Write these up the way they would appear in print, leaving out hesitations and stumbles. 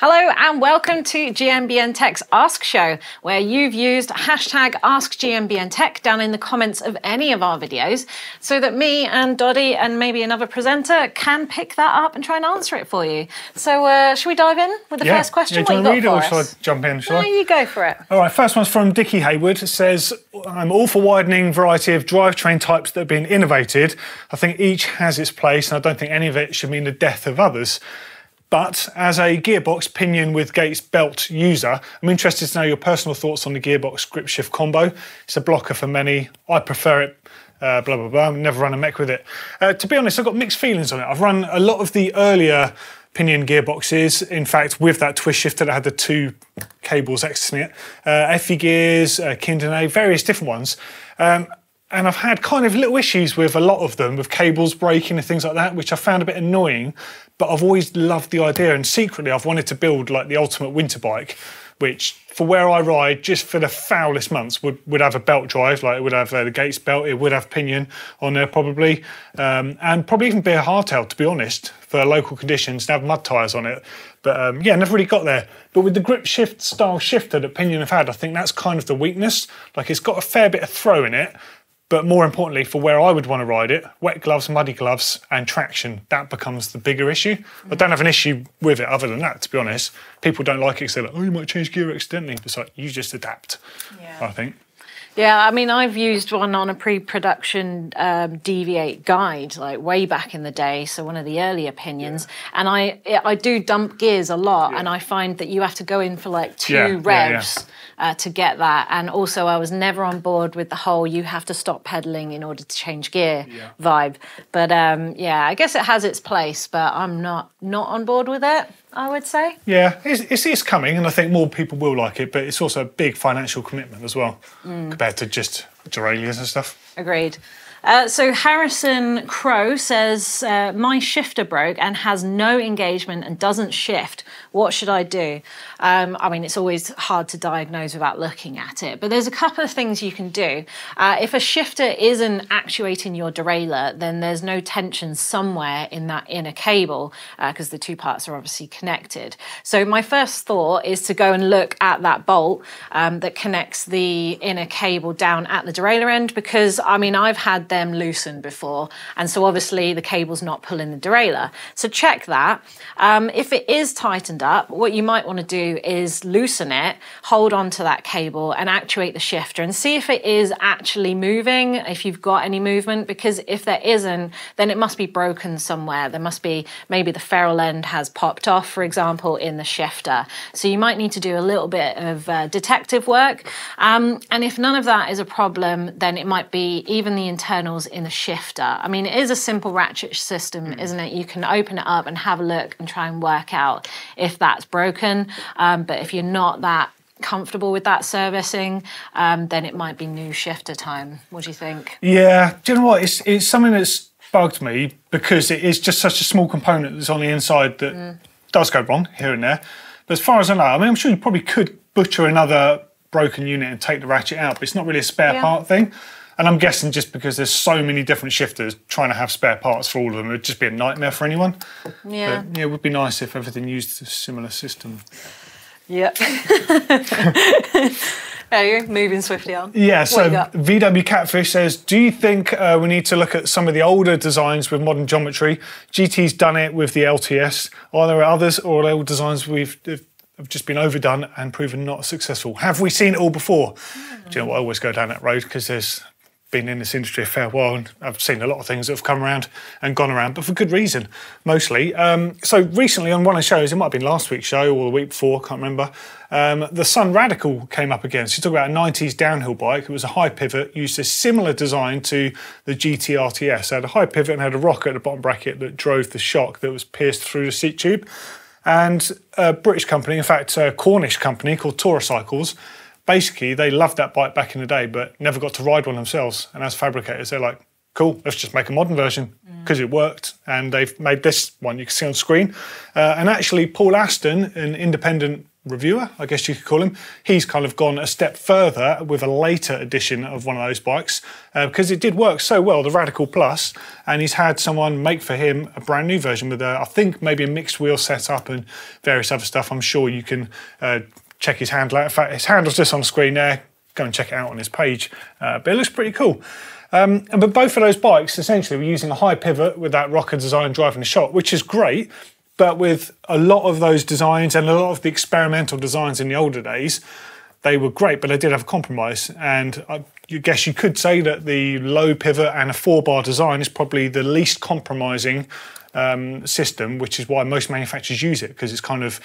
Hello and welcome to GMBN Tech's Ask Show, where you've used hashtag Ask GMBN Tech down in the comments of any of our videos so that me and Doddy and maybe another presenter can pick that up and try and answer it for you. So should we dive in with the first question? Do you want to read it or shall I jump in? No, you go for it. All right, first one's from Dickie Hayward. It says, I'm all for widening variety of drivetrain types that have been innovated. I think each has its place and I don't think any of it should mean the death of others. But as a gearbox pinion with Gates belt user, I'm interested to know your personal thoughts on the gearbox grip shift combo. It's a blocker for many. I prefer it, blah, blah, blah. I've never run a mech with it. To be honest, I've got mixed feelings on it. I've run a lot of the earlier pinion gearboxes, in fact, with that twist shifter that had the two cables exiting it. FE gears, Kindene, various different ones. And I've had kind of little issues with a lot of them, with cables breaking and things like that, which I found a bit annoying. But I've always loved the idea, and secretly I've wanted to build like the ultimate winter bike, which for where I ride, just for the foulest months, would have a belt drive, like it would have the Gates belt, it would have pinion on there probably, and probably even be a hardtail, to be honest, for local conditions, and have mud tyres on it. But yeah, never really got there. But with the grip shift style shifter that Pinion have had, I think that's kind of the weakness. Like it's got a fair bit of throw in it, but more importantly, for where I would want to ride it, wet gloves, muddy gloves, and traction, that becomes the bigger issue. I don't have an issue with it other than that, to be honest. People don't like it because they're like, oh, you might change gear accidentally. It's like, you just adapt, I think. Yeah, I mean, I've used one on a pre-production Deviate guide, like way back in the day, so one of the earlier pinions, and I do dump gears a lot, and I find that you have to go in for like two revs to get that, and also I was never on board with the whole you have to stop pedalling in order to change gear vibe. But yeah, I guess it has its place, but I'm not on board with it, I would say. Yeah, it's coming, and I think more people will like it, but it's also a big financial commitment as well, compared to just derailleurs and stuff. Agreed. So Harrison Crow says, my shifter broke and has no engagement and doesn't shift. What should I do? I mean, it's always hard to diagnose without looking at it, but there's a couple of things you can do. If a shifter isn't actuating your derailleur, then there's no tension somewhere in that inner cable, because the two parts are obviously connected. So my first thought is to go and look at that bolt that connects the inner cable down at the derailleur end, because, I mean, I've had them loosened before, and so obviously the cable's not pulling the derailleur. So check that. If it is tightened up, what you might want to do is loosen it, hold on to that cable and actuate the shifter and see if it is actually moving, if you've got any movement, because if there isn't, then it must be broken somewhere. There must be, maybe the ferrule end has popped off, for example, in the shifter. So you might need to do a little bit of detective work. And if none of that is a problem, then it might be even the internals in the shifter. I mean, it is a simple ratchet system, isn't it? You can open it up and have a look and try and work out if that's broken. But if you're not that comfortable with that servicing, then it might be new shifter time. What do you think? Yeah, do you know what? It's something that's bugged me because it is just such a small component that's on the inside that does go wrong here and there. But as far as I know, I mean, I'm sure you probably could butcher another broken unit and take the ratchet out, but it's not really a spare part thing. And I'm guessing just because there's so many different shifters, trying to have spare parts for all of them, it would just be a nightmare for anyone. Yeah. But, yeah, it would be nice if everything used a similar system. Yep. There you go, moving swiftly on. Yeah, so VW Catfish says, do you think we need to look at some of the older designs with modern geometry? GT's done it with the LTS. Are there others, or are there all designs have just been overdone and proven not successful? Have we seen it all before? Do you know what? I always go down that road because there's been in this industry a fair while and I've seen a lot of things that have come around and gone around, but for good reason, mostly. So recently on one of the shows, it might have been last week's show or the week before, can't remember, the Sun Radical came up again. So you talk about a 90s downhill bike. It was a high pivot, used a similar design to the GT RTS. It had a high pivot and had a rocker at the bottom bracket that drove the shock that was pierced through the seat tube. And a British company, in fact, a Cornish company called Cycles, basically, they loved that bike back in the day, but never got to ride one themselves. And as fabricators, they're like, cool, let's just make a modern version because it worked. And they've made this one you can see on screen. And actually, Paul Aston, an independent reviewer, I guess you could call him. He's kind of gone a step further with a later edition of one of those bikes because it did work so well, the Radical Plus, and he's had someone make for him a brand new version with, I think, maybe a mixed wheel setup and various other stuff. I'm sure you can check his handle out. In fact, his handle's just on the screen there. Go and check it out on his page. But it looks pretty cool. But both of those bikes, essentially, were using a high pivot with that rocker design driving the shot, which is great. But with a lot of those designs and a lot of the experimental designs in the older days, they were great, but they did have a compromise. And I guess you could say that the low pivot and a 4-bar design is probably the least compromising system, which is why most manufacturers use it, because it's kind of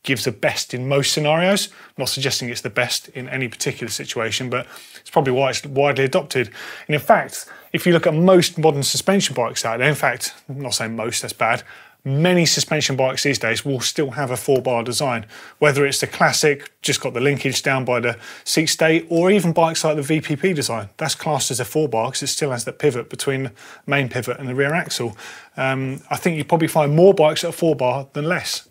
gives the best in most scenarios. I'm not suggesting it's the best in any particular situation, but it's probably why it's widely adopted. And in fact, if you look at most modern suspension bikes out there, in fact, I'm not saying most, that's bad, many suspension bikes these days will still have a 4-bar design, whether it's the classic, just got the linkage down by the seat stay, or even bikes like the VPP design. That's classed as a 4-bar because it still has that pivot between the main pivot and the rear axle. I think you probably find more bikes at a 4-bar than less.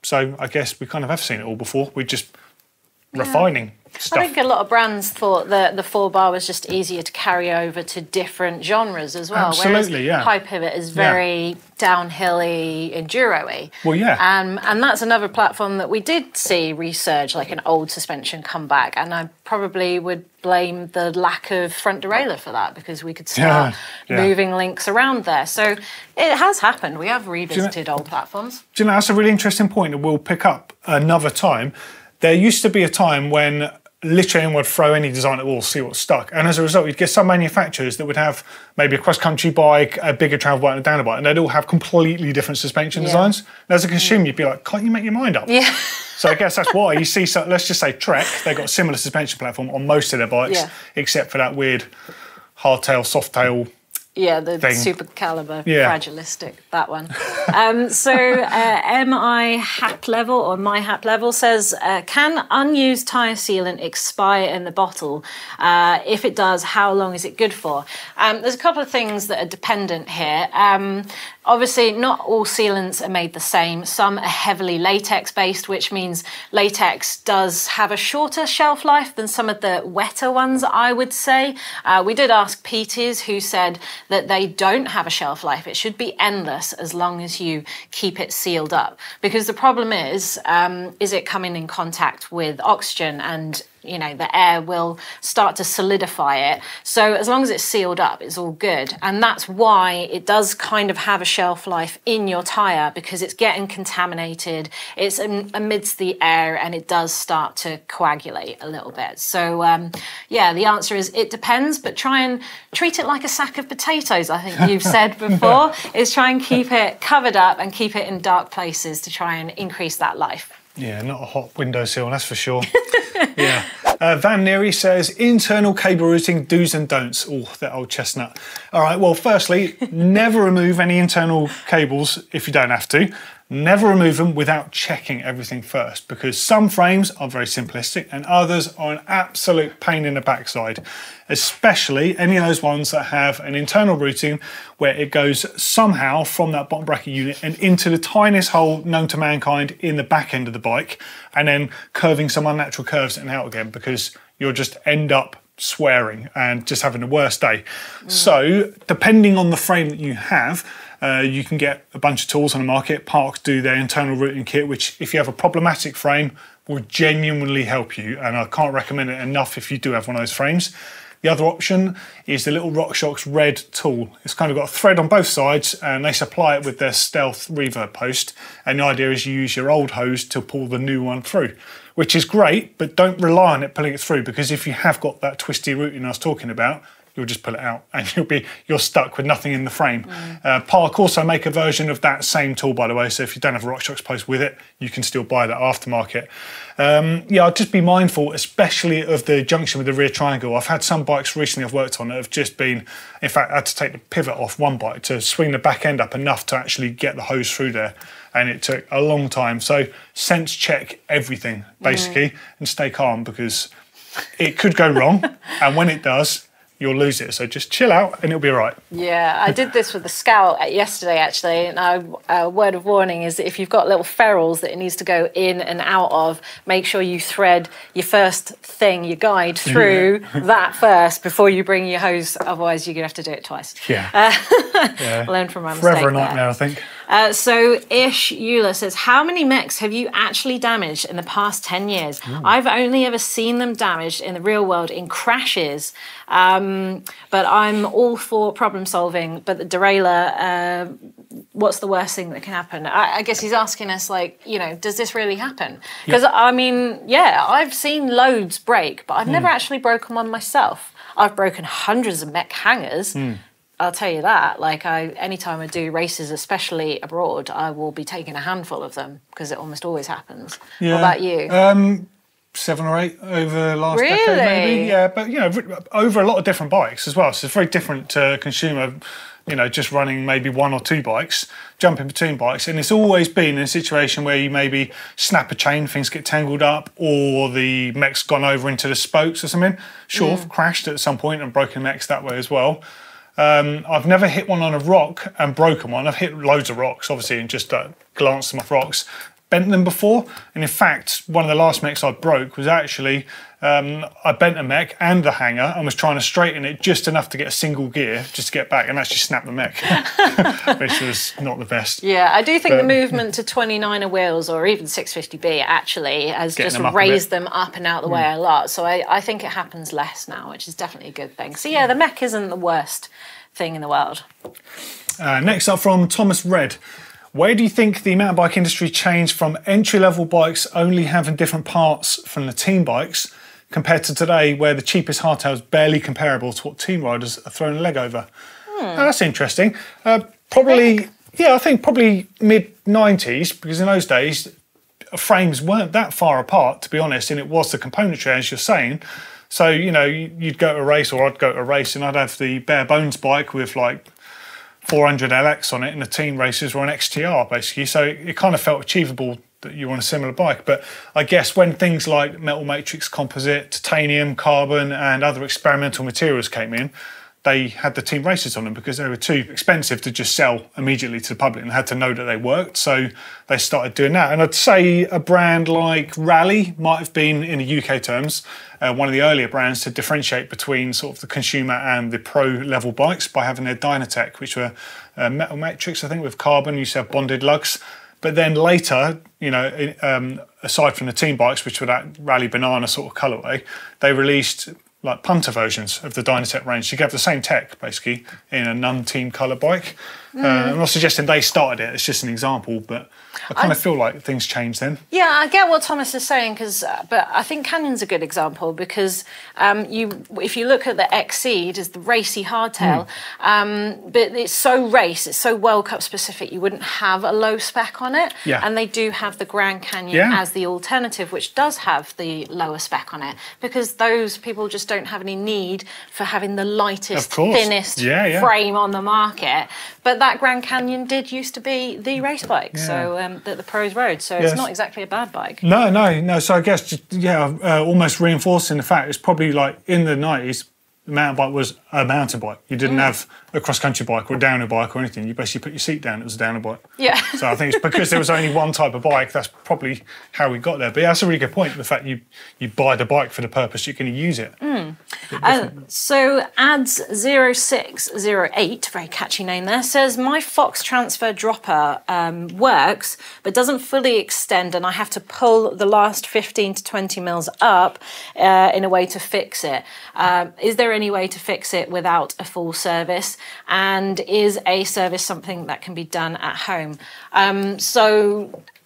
So I guess we kind of have seen it all before. We're just refining stuff. I think a lot of brands thought that the 4-bar was just easier to carry over to different genres as well. Absolutely, whereas high pivot is very downhill-y, enduro-y. Well, yeah. And that's another platform that we did see resurge, like an old suspension come back. And I probably would blame the lack of front derailleur for that, because we could start moving links around there. So it has happened. We have revisited old platforms. Do you know, that's a really interesting point that we'll pick up another time. There used to be a time when literally anyone would throw any design at the wall, see what stuck. And as a result, you'd get some manufacturers that would have maybe a cross-country bike, a bigger travel bike and a downer bike, and they'd all have completely different suspension designs. And as a consumer, you'd be like, can't you make your mind up? Yeah. So I guess that's why you see, let's just say Trek, they've got a similar suspension platform on most of their bikes, except for that weird hardtail, softtail. Yeah, the thing. super caliber, fragilistic, that one. MI Hat Level, or My Hat Level, says, can unused tyre sealant expire in the bottle? If it does, how long is it good for? There's a couple of things that are dependent here. Obviously, not all sealants are made the same. Some are heavily latex-based, which means latex does have a shorter shelf life than some of the wetter ones, I would say. We did ask Peters, who said that they don't have a shelf life. It should be endless as long as you keep it sealed up. Because the problem is it coming in contact with oxygen, and you know, the air will start to solidify it. So as long as it's sealed up, it's all good. And that's why it does kind of have a shelf life in your tyre, because it's getting contaminated, it's amidst the air, and it does start to coagulate a little bit. So yeah, the answer is it depends, but try and treat it like a sack of potatoes, I think you've said before, is try and keep it covered up and keep it in dark places to try and increase that life. Yeah, not a hot windowsill, that's for sure. Yeah. Van Neary says, internal cable routing do's and don'ts. Oh, that old chestnut. All right, well, firstly, never remove any internal cables if you don't have to. Never remove them without checking everything first, because some frames are very simplistic and others are an absolute pain in the backside, especially any of those ones that have an internal routing where it goes somehow from that bottom bracket unit and into the tiniest hole known to mankind in the back end of the bike, and then curving some unnatural curves and out again, because you'll just end up swearing and just having the worst day. So depending on the frame that you have, you can get a bunch of tools on the market. Parks do their internal routing kit, which if you have a problematic frame will genuinely help you, and I can't recommend it enough if you do have one of those frames. The other option is the little RockShox red tool. It's kind of got a thread on both sides, and they supply it with their stealth reverb post, and the idea is you use your old hose to pull the new one through, which is great, but don't rely on it pulling it through, because if you have got that twisty routing I was talking about, you'll just pull it out and you're stuck with nothing in the frame. Park also make a version of that same tool, by the way, so if you don't have a RockShox post with it, you can still buy that aftermarket. Yeah, I'd just be mindful, especially of the junction with the rear triangle. I've had some bikes recently I've worked on that have just been, in fact, I had to take the pivot off one bike to swing the back end up enough to actually get the hose through there, and it took a long time. So sense check everything, basically, and stay calm, because it could go wrong, and when it does, you'll lose it. So just chill out and it'll be all right. Yeah, I did this with the Scout yesterday, actually. And a word of warning is that if you've got little ferrules that it needs to go in and out of, make sure you thread your first thing, your guide, through that first before you bring your hose. Otherwise, you're going to have to do it twice. Yeah. Learn from my mistake. Forever a nightmare, I think. So Ish Euler says, how many mechs have you actually damaged in the past 10 years? I've only ever seen them damaged in the real world in crashes. But I'm all for problem solving. But the derailleur, what's the worst thing that can happen? I guess he's asking us, like, you know, does this really happen? Because, I mean, yeah, I've seen loads break, but I've never actually broken one myself. I've broken hundreds of mech hangers. I'll tell you that. Like, anytime I do races, especially abroad, I will be taking a handful of them because it almost always happens. Yeah. What about you? 7 or 8 over the last decade, maybe. Yeah, but, you know, over a lot of different bikes as well. So it's very different to consumer, you know, just running maybe 1 or 2 bikes, jumping between bikes. And it's always been in a situation where you maybe snap a chain, things get tangled up, or the mech's gone over into the spokes or something. Sure, I've crashed at some point and broken mechs that way as well. I've never hit one on a rock and broken one. I've hit loads of rocks, obviously, and just glanced them off rocks. Bent them before, and in fact, one of the last mechs I broke was actually, I bent a mech and the hanger and was trying to straighten it just enough to get a single gear, just to get back and actually snap the mech, which was not the best. Yeah, I do think the movement to 29er wheels or even 650B actually has just raised them up and out the way a lot. So I think it happens less now, which is definitely a good thing. So yeah, the mech isn't the worst thing in the world. Next up from Thomas Red. Where do you think the mountain bike industry changed from entry-level bikes only having different parts from the team bikes compared to today where the cheapest hardtail is barely comparable to what team riders are throwing a leg over? Now, that's interesting. Probably mid-90s, because in those days, frames weren't that far apart, to be honest, and it was the componentry, as you're saying. So, you know, you'd go to a race, or I'd go to a race, and I'd have the bare bones bike with, like, 400 LX on it in the team races or an XTR, basically. So it kind of felt achievable that you were on a similar bike. But I guess when things like metal matrix composite, titanium, carbon, and other experimental materials came in, they had the team races on them because they were too expensive to just sell immediately to the public and had to know that they worked. So they started doing that. And I'd say a brand like Rally might have been, in the UK terms, one of the earlier brands to differentiate between sort of the consumer and the pro level bikes by having their Dynatech, which were metal matrix, I think, with carbon. You used to have bonded lugs. But then later, you know, aside from the team bikes, which were that Rally Banana sort of colourway, they released like punter versions of the Dynatech range. You could have the same tech, basically, in a non-team colour bike. I'm not suggesting they started it, it's just an example, but I kind of feel like things changed then. Yeah, I get what Thomas is saying, but I think Canyon's a good example because if you look at the Exceed as the racy hardtail, but it's so World Cup specific, you wouldn't have a low spec on it. Yeah. And they do have the Grand Canyon as the alternative, which does have the lower spec on it, because those people just don't have any need for having the lightest, thinnest frame on the market. But that Grand Canyon did used to be the race bike, so that the pros rode. So it's not exactly a bad bike. No. So I guess, almost reinforcing the fact it's probably like in the 90s, the mountain bike was a mountain bike. You didn't have a cross-country bike or a downhill bike or anything. You basically put your seat down, it was a downhill bike. Yeah. So I think it's because there was only one type of bike, that's probably how we got there. But that's a really good point, the fact you buy the bike for the purpose you're going to use it. So ads0608, very catchy name there, says, my Fox transfer dropper works, but doesn't fully extend, and I have to pull the last 15 to 20 mils up in a way to fix it. Is there any way to fix it without a full service? And is a service something that can be done at home?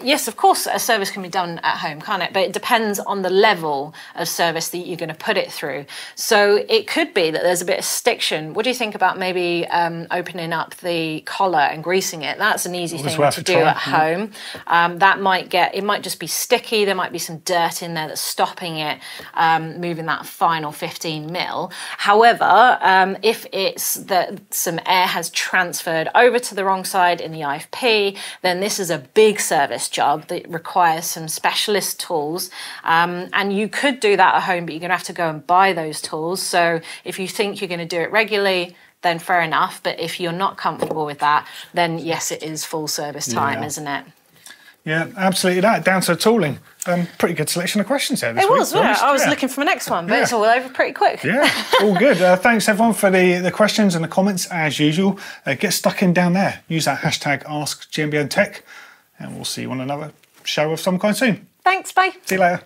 Yes, of course, a service can be done at home, can't it? But it depends on the level of service that you're going to put it through. So it could be that there's a bit of stiction. What do you think about maybe opening up the collar and greasing it? That's an easy thing to do at home. That might it might just be sticky. There might be some dirt in there that's stopping it moving that final 15 mil. However, if it's that some air has transferred over to the wrong side in the IFP, then this is a big service job that requires some specialist tools, and you could do that at home, but you're going to have to go and buy those tools. So if you think you're going to do it regularly, then fair enough. But if you're not comfortable with that, then yes, it is full service time, isn't it? Yeah, absolutely that. Down to the tooling. Pretty good selection of questions there this week. It was, yeah. I was looking for my next one, but it's all over pretty quick. Yeah, all good. Thanks everyone for the questions and the comments as usual. Get stuck in down there. Use that hashtag Ask GMBN Tech, and we'll see you on another show of some kind soon. Thanks, bye. See you later.